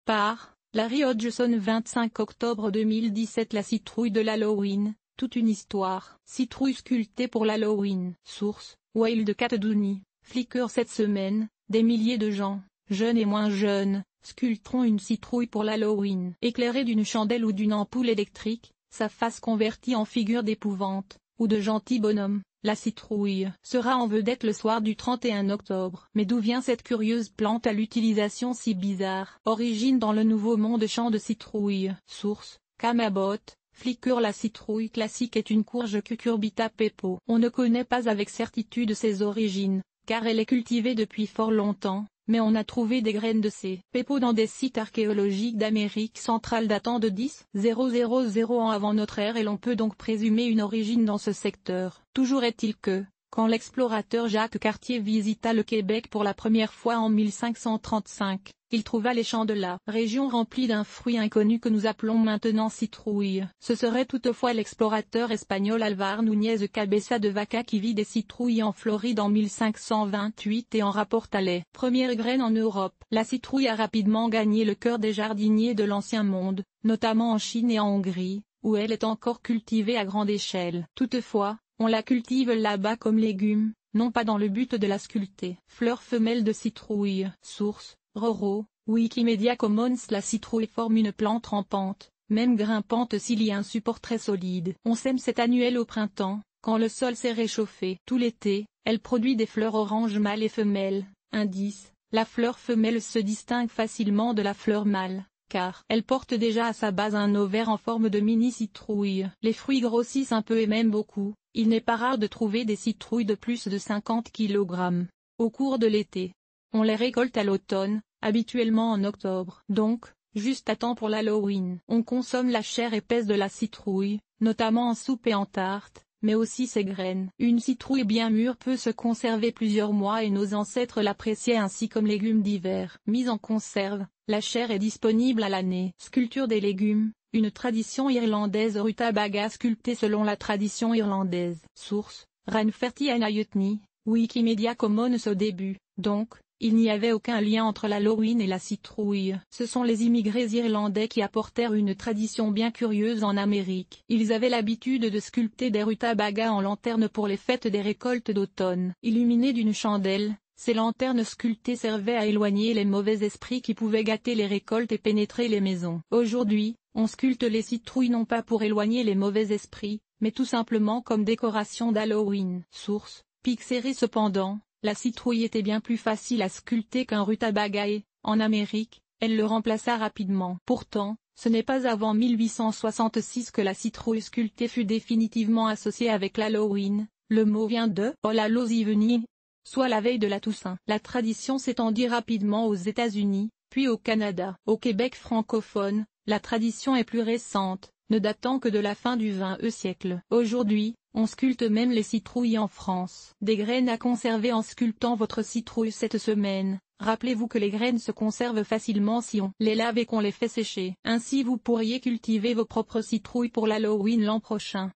Par Larry Hodgson 25 octobre 2017. La citrouille de l'Halloween, toute une histoire. Citrouille sculptée pour l'Halloween. Source, Wildcat Dooney, Flickr. Cette semaine, des milliers de gens, jeunes et moins jeunes, sculpteront une citrouille pour l'Halloween. Éclairée d'une chandelle ou d'une ampoule électrique, sa face convertie en figure d'épouvante, ou de gentil bonhomme, la citrouille sera en vedette le soir du 31 octobre. Mais d'où vient cette curieuse plante à l'utilisation si bizarre? Origine dans le Nouveau Monde. Champ de citrouille. Source, Camabot, Flickr. La citrouille classique est une courge Cucurbita pepo. On ne connaît pas avec certitude ses origines, car elle est cultivée depuis fort longtemps, mais on a trouvé des graines de ces pepo dans des sites archéologiques d'Amérique centrale datant de 10 000 ans avant notre ère, et l'on peut donc présumer une origine dans ce secteur. Toujours est-il que, quand l'explorateur Jacques Cartier visita le Québec pour la première fois en 1535, il trouva les champs de la région remplis d'un fruit inconnu que nous appelons maintenant citrouille. Ce serait toutefois l'explorateur espagnol Álvar Núñez Cabeza de Vaca qui vit des citrouilles en Floride en 1528 et en rapporta les premières graines en Europe. La citrouille a rapidement gagné le cœur des jardiniers de l'Ancien Monde, notamment en Chine et en Hongrie, où elle est encore cultivée à grande échelle. Toutefois, on la cultive là-bas comme légume, non pas dans le but de la sculpter. Fleurs femelles de citrouille. Source, Roro, Wikimedia Commons. La citrouille forme une plante rampante, même grimpante s'il y a un support très solide. On sème cette annuelle au printemps, quand le sol s'est réchauffé. Tout l'été, elle produit des fleurs orange mâles et femelles. Indice, la fleur femelle se distingue facilement de la fleur mâle, car elle porte déjà à sa base un ovaire en forme de mini-citrouille. Les fruits grossissent un peu et même beaucoup. Il n'est pas rare de trouver des citrouilles de plus de 50 kg. Au cours de l'été, on les récolte à l'automne, habituellement en octobre. Donc, juste à temps pour l'Halloween. On consomme la chair épaisse de la citrouille, notamment en soupe et en tarte, mais aussi ses graines. Une citrouille bien mûre peut se conserver plusieurs mois et nos ancêtres l'appréciaient ainsi comme légume d'hiver. Mise en conserve, la chair est disponible à l'année. Sculpture des légumes. Une tradition irlandaise. Rutabaga sculptée selon la tradition irlandaise. Source, Ranferty Anayutni, Wikimedia Commons. Au début, donc, il n'y avait aucun lien entre l'Halloween et la citrouille. Ce sont les immigrés irlandais qui apportèrent une tradition bien curieuse en Amérique. Ils avaient l'habitude de sculpter des rutabagas en lanternes pour les fêtes des récoltes d'automne. Illuminées d'une chandelle, ces lanternes sculptées servaient à éloigner les mauvais esprits qui pouvaient gâter les récoltes et pénétrer les maisons. Aujourd'hui, on sculpte les citrouilles non pas pour éloigner les mauvais esprits, mais tout simplement comme décoration d'Halloween. Source, Pixéry. Cependant, la citrouille était bien plus facile à sculpter qu'un rutabaga et, en Amérique, elle le remplaça rapidement. Pourtant, ce n'est pas avant 1866 que la citrouille sculptée fut définitivement associée avec l'Halloween. Le mot vient de All Hallows Evening, soit la veille de la Toussaint. La tradition s'étendit rapidement aux États-Unis, puis au Canada. Au Québec francophone, la tradition est plus récente, ne datant que de la fin du XXe siècle. Aujourd'hui, on sculpte même les citrouilles en France. Des graines à conserver en sculptant votre citrouille cette semaine. Rappelez-vous que les graines se conservent facilement si on les lave et qu'on les fait sécher. Ainsi vous pourriez cultiver vos propres citrouilles pour l'Halloween l'an prochain.